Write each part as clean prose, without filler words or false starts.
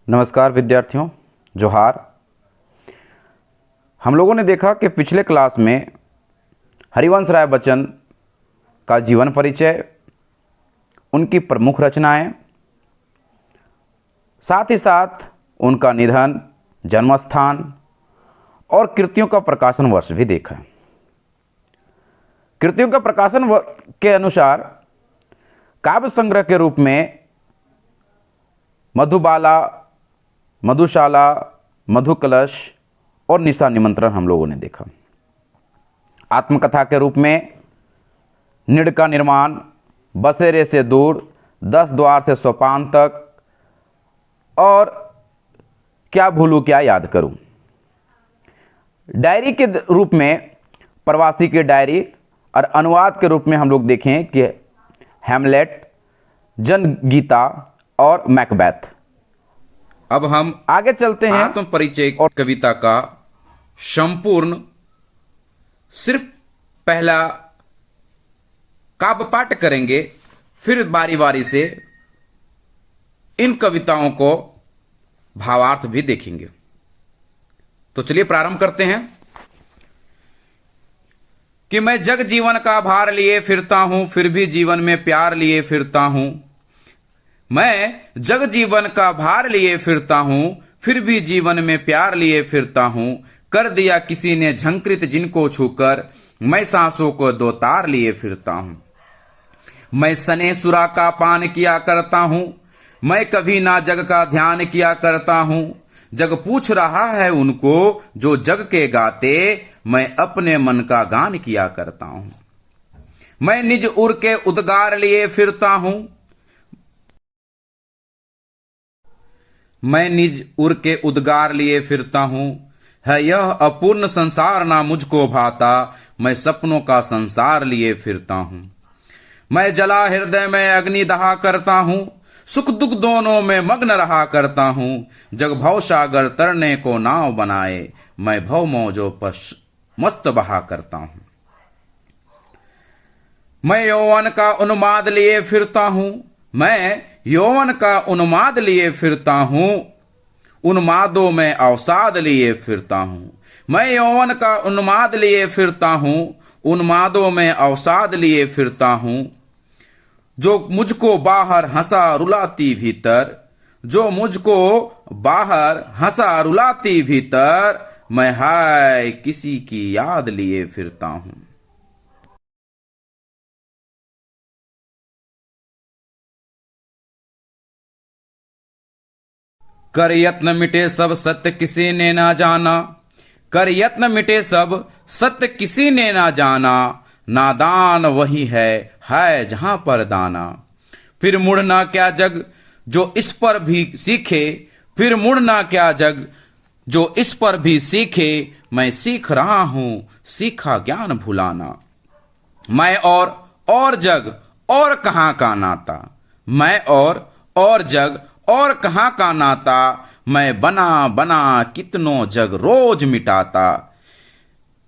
नमस्कार विद्यार्थियों, जोहार। हम लोगों ने देखा कि पिछले क्लास में हरिवंश राय बच्चन का जीवन परिचय, उनकी प्रमुख रचनाएं, साथ ही साथ उनका निधन, जन्म स्थान और कृतियों का प्रकाशन वर्ष भी देखा। कृतियों का प्रकाशन के अनुसार काव्य संग्रह के रूप में मधुबाला, मधुशाला, मधुकलश और निशा निमंत्रण हम लोगों ने देखा। आत्मकथा के रूप में निड़ का निर्माण, बसेरे से दूर, 10 द्वार से सोपान तक और क्या भूलूं क्या याद करूं। डायरी के रूप में प्रवासी की डायरी और अनुवाद के रूप में हम लोग देखें कि हैमलेट, जनगीता और मैकबेथ। अब हम आगे चलते हैं। आत्म परिचय और कविता का संपूर्ण सिर्फ पहला काव्य पाठ करेंगे, फिर बारी बारी से इन कविताओं को भावार्थ भी देखेंगे। तो चलिए प्रारंभ करते हैं कि मैं जग जीवन का भार लिए फिरता हूं, फिर भी जीवन में प्यार लिए फिरता हूं। मैं जग जीवन का भार लिए फिरता हूं, फिर भी जीवन में प्यार लिए फिरता हूं। कर दिया किसी ने झंकृत जिनको छूकर, मैं सांसों को 2 तार लिए फिरता हूं। मैं सने सुरा का पान किया करता हूं, मैं कभी ना जग का ध्यान किया करता हूं। जग पूछ रहा है उनको जो जग के गाते, मैं अपने मन का गान किया करता हूं। मैं निज उर के उद्गार लिए फिरता हूं, मैं निज उर के उद्गार लिए फिरता हूं। है यह अपूर्ण संसार ना मुझको भाता, मैं सपनों का संसार लिए फिरता हूं। मैं जला हृदय में अग्नि दहा करता हूं, सुख दुख दोनों में मग्न रहा करता हूं। जग भव सागर तरने को नाव बनाए, मैं भव मौजों पर मस्त बहा करता हूं। मैं यौवन का उन्माद लिए फिरता हूं, मैं यौवन का उन्माद लिए फिरता हूं। उन्मादों में अवसाद लिए फिरता हूं। मैं यौवन का उन्माद लिए फिरता हूं, उन्मादों में अवसाद लिए फिरता हूं। जो मुझको बाहर हंसा रुलाती भीतर, जो मुझको बाहर हंसा रुलाती भीतर, मैं हाय किसी की याद लिए फिरता हूं। कर यत्न मिटे सब सत्य किसी ने ना जाना, कर यत्न मिटे सब सत्य किसी ने ना जाना। नादान वही है जहां पर दाना। फिर मुड़ना क्या जग जो इस पर भी सीखे, फिर मुड़ना क्या जग जो इस पर भी सीखे। मैं सीख रहा हूं सीखा ज्ञान भुलाना। मैं और जग और कहां का नाता, मैं और जग और कहां का नाता। मैं बना कितनों जग रोज मिटाता।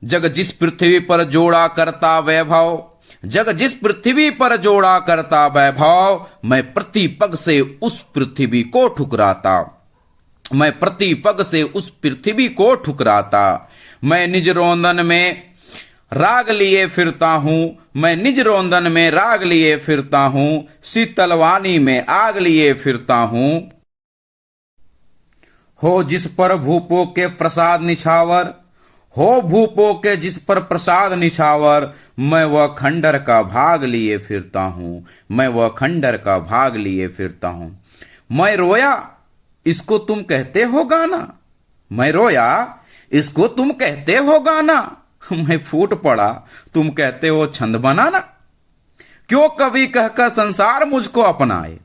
जग जिस पृथ्वी पर जोड़ा करता वैभव, जग जिस पृथ्वी पर जोड़ा करता वैभव। मैं प्रति पग से उस पृथ्वी को ठुकराता, मैं प्रति पग से उस पृथ्वी को ठुकराता। मैं निज रोंदन में राग लिए फिरता हूं, मैं निज रोंदन में राग लिए फिरता हूं। शीतलवानी में आग लिए फिरता हूं। हो जिस पर भूपो के प्रसाद निछावर, हो भूपो के जिस पर प्रसाद निछावर। मैं वह खंडर का भाग लिए फिरता हूं, मैं वह खंडर का भाग लिए फिरता हूं। मैं रोया इसको तुम कहते हो गाना, मैं रोया इसको तुम कहते हो गाना। मैं फूट पड़ा तुम कहते हो छंद बनाना। क्यों कवि कहकर संसार मुझको अपनाए,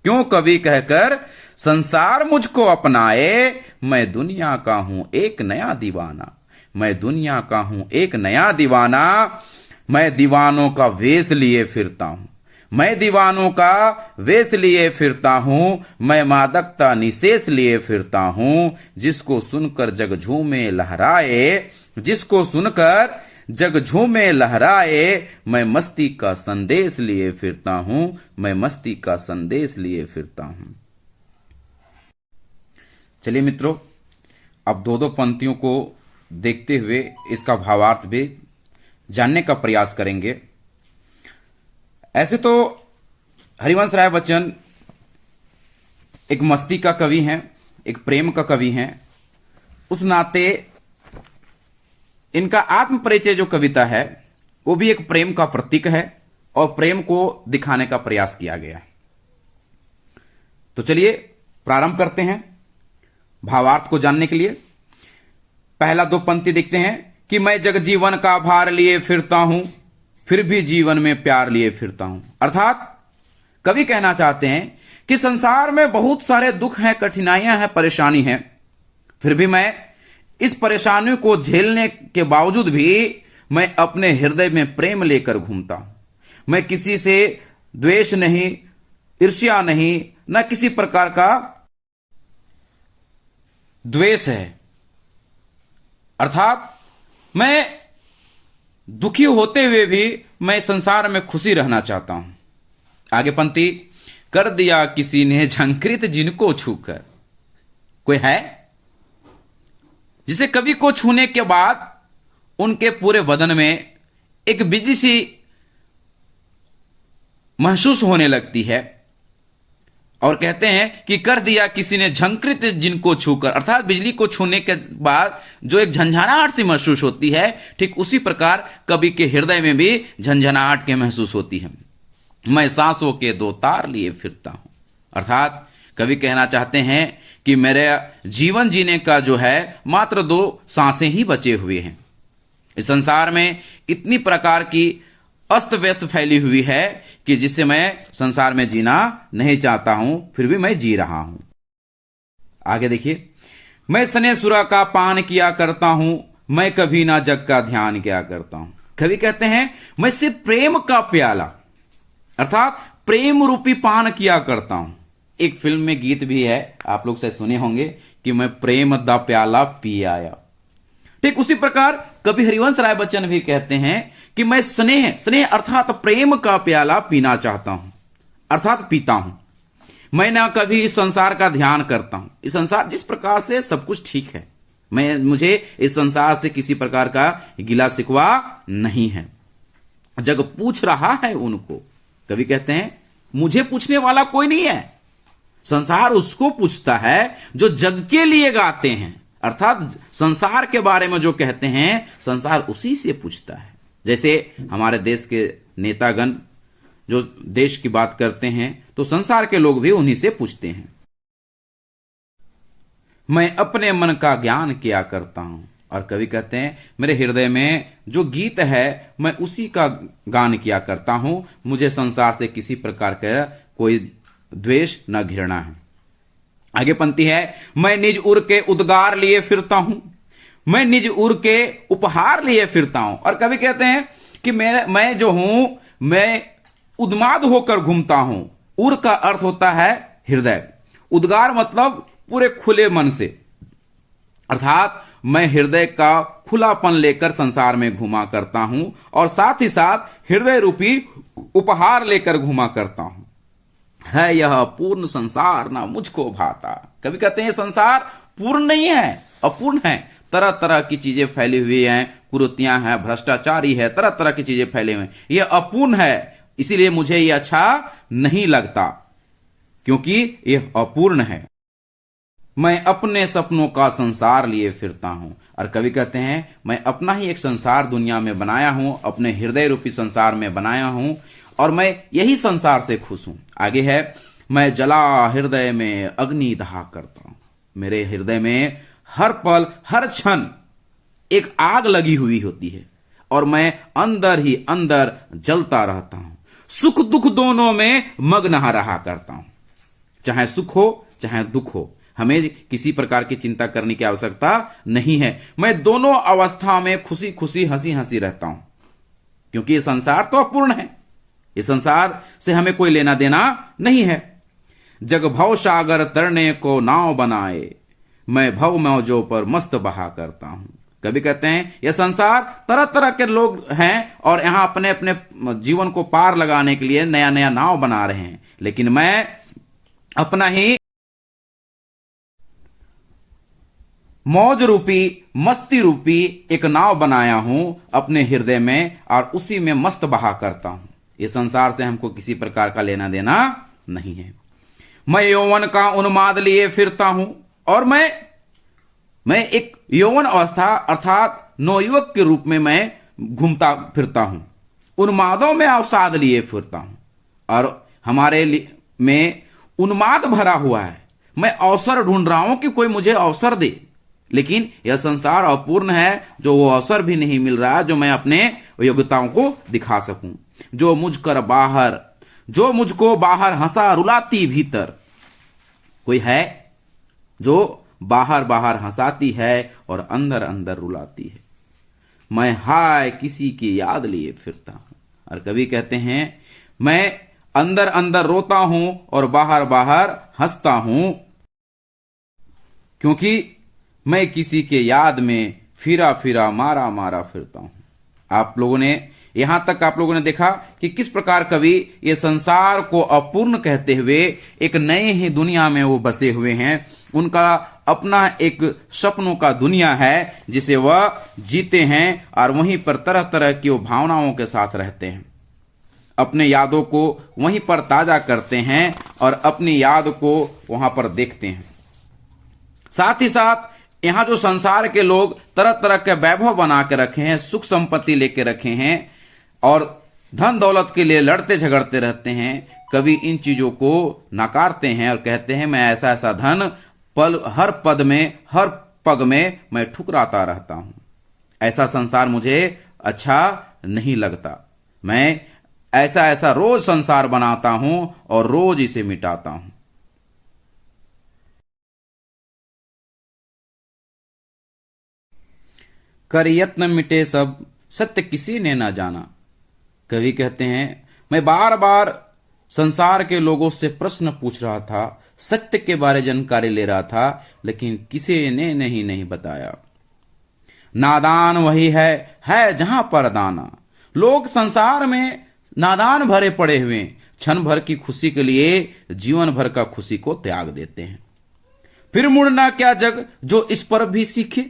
क्यों कवि कहकर संसार मुझको अपनाए। मैं दुनिया का हूं एक नया दीवाना, मैं दुनिया का हूं एक नया दीवाना। मैं दीवानों का वेश लिए फिरता हूं, मैं दीवानों का वेश लिए फिरता हूं। मैं मादकता निशेष लिए फिरता हूं। जिसको सुनकर जग झूमे लहराए, जिसको सुनकर जग झूमे लहराए। मैं मस्ती का संदेश लिए फिरता हूं, मैं मस्ती का संदेश लिए फिरता हूं। चलिए मित्रों, अब दो दो पंक्तियों को देखते हुए इसका भावार्थ भी जानने का प्रयास करेंगे। ऐसे तो हरिवंश राय बच्चन एक मस्ती का कवि हैं, एक प्रेम का कवि हैं। उस नाते इनका आत्म परिचय जो कविता है वो भी एक प्रेम का प्रतीक है और प्रेम को दिखाने का प्रयास किया गया है। तो चलिए प्रारंभ करते हैं भावार्थ को जानने के लिए। पहला दो पंक्ति देखते हैं कि मैं जग जीवन का भार लिए फिरता हूं, फिर भी जीवन में प्यार लिए फिरता हूं। अर्थात कवि कहना चाहते हैं कि संसार में बहुत सारे दुख हैं, कठिनाइयां हैं, परेशानी हैं, फिर भी मैं इस परेशानी को झेलने के बावजूद भी मैं अपने हृदय में प्रेम लेकर घूमता हूं। मैं किसी से द्वेष नहीं, ईर्ष्या नहीं, न किसी प्रकार का द्वेष है। अर्थात मैं दुखी होते हुए भी मैं संसार में खुशी रहना चाहता हूं। आगे पंक्ति, कर दिया किसी ने झंकृत जिनको छूकर। कोई है जिसे कवि को छूने के बाद उनके पूरे बदन में एक बिजली सी महसूस होने लगती है और कहते हैं कि कर दिया किसी ने झंकृत जिनको छूकर। अर्थात बिजली को छूने के बाद जो एक झंझनाहट सी महसूस होती है, ठीक उसी प्रकार कवि के हृदय में भी झंझनाहट के महसूस होती है। मैं सांसों के दो तार लिए फिरता हूं। अर्थात कवि कहना चाहते हैं कि मेरे जीवन जीने का जो है मात्र दो सांसें ही बचे हुए हैं। इस संसार में इतनी प्रकार की अस्त व्यस्त फैली हुई है कि जिससे मैं संसार में जीना नहीं चाहता हूं, फिर भी मैं जी रहा हूं। आगे देखिए, मैं सने सुरा का पान किया करता हूं, मैं कभी ना जग का ध्यान किया करता हूं। कवि कहते हैं मैं सिर्फ प्रेम का प्याला अर्थात प्रेम रूपी पान किया करता हूं। एक फिल्म में गीत भी है, आप लोग शायद सुने होंगे कि मैं प्रेम दा प्याला पी आया। ठीक उसी प्रकार कवि हरिवंश राय बच्चन भी कहते हैं कि मैं स्नेह अर्थात प्रेम का प्याला पीना चाहता हूं, अर्थात पीता हूं। मैं ना कभी इस संसार का ध्यान करता हूं। इस संसार जिस प्रकार से सब कुछ ठीक है, मुझे इस संसार से किसी प्रकार का गिला शिकवा नहीं है। जग पूछ रहा है उनको। कवि कहते हैं मुझे पूछने वाला कोई नहीं है, संसार उसको पूछता है जो जग के लिए गाते हैं। अर्थात संसार के बारे में जो कहते हैं संसार उसी से पूछता है। जैसे हमारे देश के नेतागण जो देश की बात करते हैं तो संसार के लोग भी उन्हीं से पूछते हैं। मैं अपने मन का ज्ञान किया करता हूं। और कवि कहते हैं मेरे हृदय में जो गीत है मैं उसी का गान किया करता हूं। मुझे संसार से किसी प्रकार का कोई द्वेष न घृणा है। आगे पंक्ति है, मैं निज उर के उद्गार लिए फिरता हूं, मैं निज उर के उपहार लिए फिरता हूं। और कवि कहते हैं कि मैं जो हूं मैं उन्माद होकर घूमता हूं। उर का अर्थ होता है हृदय, उद्गार मतलब पूरे खुले मन से। अर्थात मैं हृदय का खुलापन लेकर संसार में घूमा करता हूं और साथ ही साथ हृदय रूपी उपहार लेकर घूमा करता हूं। है यह पूर्ण संसार ना मुझको भाता। कभी कहते हैं संसार पूर्ण नहीं है, अपूर्ण है। तरह तरह की चीजें फैली हुई हैं, कुरीतियां हैं, भ्रष्टाचारी है, तरह तरह की चीजें फैली हुई हैं। यह अपूर्ण है, इसीलिए मुझे यह अच्छा नहीं लगता क्योंकि यह अपूर्ण है। मैं अपने सपनों का संसार लिए फिरता हूं। और कवि कहते हैं मैं अपना ही एक संसार दुनिया में बनाया हूं, अपने हृदय रूपी संसार में बनाया हूं और मैं यही संसार से खुश हूं। आगे है, मैं जला हृदय में अग्नि दहा करता हूं। मेरे हृदय में हर पल हर क्षण एक आग लगी हुई होती है और मैं अंदर ही अंदर जलता रहता हूं। सुख दुख दोनों में मग्न रहा करता हूं। चाहे सुख हो चाहे दुख हो, हमें किसी प्रकार की चिंता करने की आवश्यकता नहीं है। मैं दोनों अवस्था में खुशी खुशी हंसी हंसी रहता हूं क्योंकि ये संसार तो अपूर्ण है, इस संसार से हमें कोई लेना देना नहीं है। जग भव सागर तरने को नाव बनाए, मैं भव मौजों पर मस्त बहा करता हूं। कभी कहते हैं यह संसार तरह तरह के लोग हैं और यहां अपने अपने जीवन को पार लगाने के लिए नया नया नाव बना रहे हैं, लेकिन मैं अपना ही मौज रूपी मस्ती रूपी एक नाव बनाया हूं अपने हृदय में और उसी में मस्त बहा करता हूं। ये संसार से हमको किसी प्रकार का लेना देना नहीं है। मैं यौवन का उन्माद लिए फिरता हूं और मैं एक यौवन अवस्था अर्थात नवयुवक के रूप में मैं घूमता फिरता हूं, उन्मादों में अवसाद लिए फिरता हूं और हमारे में उन्माद भरा हुआ है। मैं अवसर ढूंढ रहा हूं कि कोई मुझे अवसर दे, लेकिन यह संसार अपूर्ण है, जो वो अवसर भी नहीं मिल रहा जो मैं अपने योग्यताओं को दिखा सकूं। जो मुझको बाहर हंसा रुलाती भीतर, कोई है जो बाहर बाहर हंसाती है और अंदर अंदर रुलाती है। मैं हाय किसी की याद लिए फिरता हूं। और कवि कहते हैं मैं अंदर अंदर रोता हूं और बाहर बाहर हंसता हूं, क्योंकि मैं किसी के याद में फिरा फिरा मारा मारा फिरता हूं। आप लोगों ने यहां तक आप लोगों ने देखा कि किस प्रकार कवि ये संसार को अपूर्ण कहते हुए एक नए ही दुनिया में वो बसे हुए हैं। उनका अपना एक सपनों का दुनिया है जिसे वह जीते हैं और वहीं पर तरह तरह की वो भावनाओं के साथ रहते हैं। अपने यादों को वहीं पर ताजा करते हैं और अपनी याद को वहां पर देखते हैं। साथ ही साथ यहां जो संसार के लोग तरह तरह के वैभव बना के रखे हैं, सुख संपत्ति लेके रखे हैं और धन दौलत के लिए लड़ते झगड़ते रहते हैं, कभी इन चीजों को नकारते हैं और कहते हैं मैं ऐसा ऐसा धन हर पद में हर पग में मैं ठुकराता रहता हूं। ऐसा संसार मुझे अच्छा नहीं लगता। मैं ऐसा ऐसा रोज संसार बनाता हूं और रोज इसे मिटाता हूं। कर यत्न मिटे सब सत्य किसी ने ना जाना। कवि कहते हैं मैं बार बार संसार के लोगों से प्रश्न पूछ रहा था, सत्य के बारे जानकारी ले रहा था, लेकिन किसी ने नहीं बताया। नादान वही है जहां पर दाना। लोग संसार में नादान भरे पड़े हुए, क्षण भर की खुशी के लिए जीवन भर का खुशी को त्याग देते हैं। फिर मुड़ना क्या जग जो इस पर भी सीखे।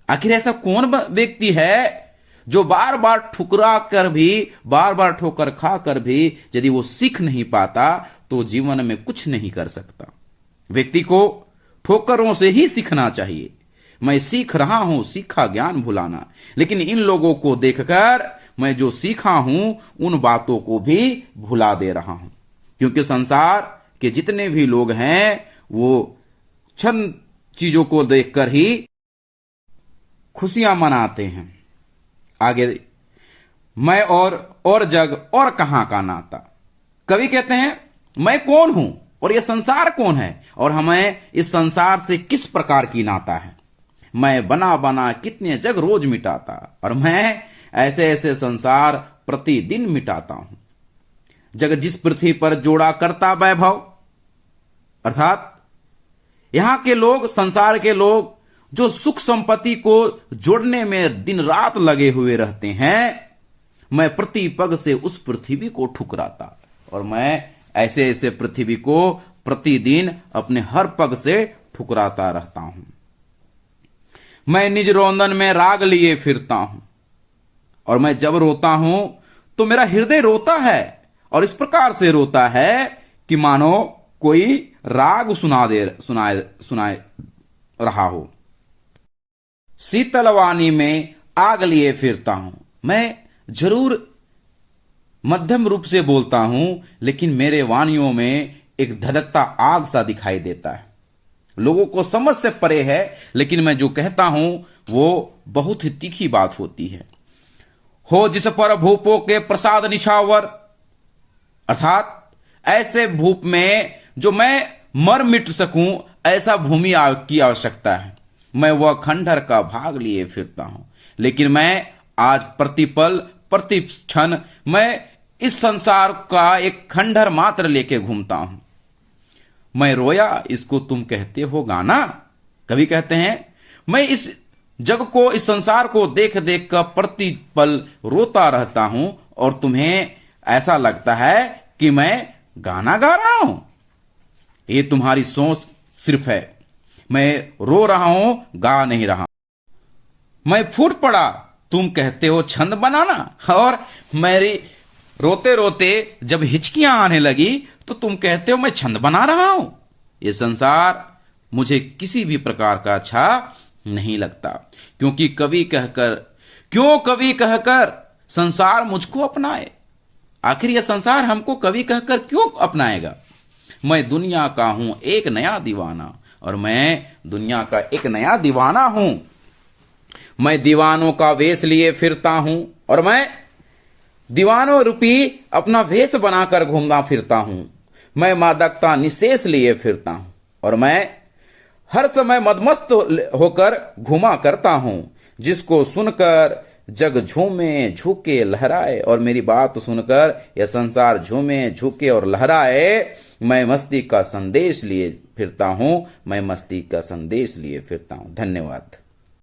आखिर ऐसा कौन व्यक्ति है जो बार बार ठुकरा कर भी, बार बार ठोकर खा कर भी यदि वो सीख नहीं पाता तो जीवन में कुछ नहीं कर सकता। व्यक्ति को ठोकरों से ही सीखना चाहिए। मैं सीख रहा हूं सीखा ज्ञान भुलाना, लेकिन इन लोगों को देखकर मैं जो सीखा हूं उन बातों को भी भुला दे रहा हूं, क्योंकि संसार के जितने भी लोग हैं वो क्षण चीजों को देखकर ही खुशियां मनाते हैं। आगे मैं और जग और कहां का नाता। कवि कहते हैं मैं कौन हूं और यह संसार कौन है और हमें इस संसार से किस प्रकार की नाता है। मैं बना बना कितने जग रोज मिटाता और मैं ऐसे ऐसे संसार प्रतिदिन मिटाता हूं। जग जिस पृथ्वी पर जोड़ा करता वैभव, अर्थात यहां के लोग, संसार के लोग जो सुख संपत्ति को जोड़ने में दिन रात लगे हुए रहते हैं, मैं प्रति पग से उस पृथ्वी को ठुकराता और मैं ऐसे ऐसे पृथ्वी को प्रतिदिन अपने हर पग से ठुकराता रहता हूं। मैं निज रोंदन में राग लिए फिरता हूं और मैं जब रोता हूं तो मेरा हृदय रोता है और इस प्रकार से रोता है कि मानो कोई राग सुनाए रहा हो। शीतल वाणी में आग लिए फिरता हूं। मैं जरूर मध्यम रूप से बोलता हूं, लेकिन मेरे वाणियों में एक धधकता आग सा दिखाई देता है। लोगों को समझ से परे है, लेकिन मैं जो कहता हूं वो बहुत ही तीखी बात होती है। हो जिस पर भूपों के प्रसाद निछावर, अर्थात ऐसे भूप में जो मैं मर मिट सकूं, ऐसा भूमि की आवश्यकता है। मैं वह खंडहर का भाग लिए फिरता हूं, लेकिन मैं आज प्रतिपल प्रति क्षण मैं इस संसार का एक खंडहर मात्र लेके घूमता हूं। मैं रोया इसको तुम कहते हो गाना। कवि कहते हैं मैं इस जग को, इस संसार को देख देख कर प्रतिपल रोता रहता हूं और तुम्हें ऐसा लगता है कि मैं गाना गा रहा हूं। ये तुम्हारी सोच सिर्फ है। मैं रो रहा हूं, गा नहीं रहा। मैं फूट पड़ा, तुम कहते हो छंद बनाना, और मेरी रोते रोते जब हिचकियां आने लगी तो तुम कहते हो मैं छंद बना रहा हूं। ये संसार मुझे किसी भी प्रकार का अच्छा नहीं लगता, क्योंकि कवि कहकर संसार मुझको अपनाए। आखिर यह संसार हमको कवि कहकर क्यों अपनाएगा? मैं दुनिया का हूं एक नया दीवाना, और मैं दुनिया का एक नया दीवाना हूं। मैं दीवानों का वेश लिए फिरता हूं, और मैं दीवानों रूपी अपना वेश बनाकर घूमना फिरता हूं। मैं मादकता निशेष लिए फिरता हूं, और मैं हर समय मदमस्त होकर घुमा करता हूं। जिसको सुनकर जग झूमे झुके लहराए, और मेरी बात सुनकर यह संसार झूमे झुके और लहराए। मैं मस्ती का संदेश लिए फिरता हूं, मैं मस्ती का संदेश लिए फिरता हूं। धन्यवाद।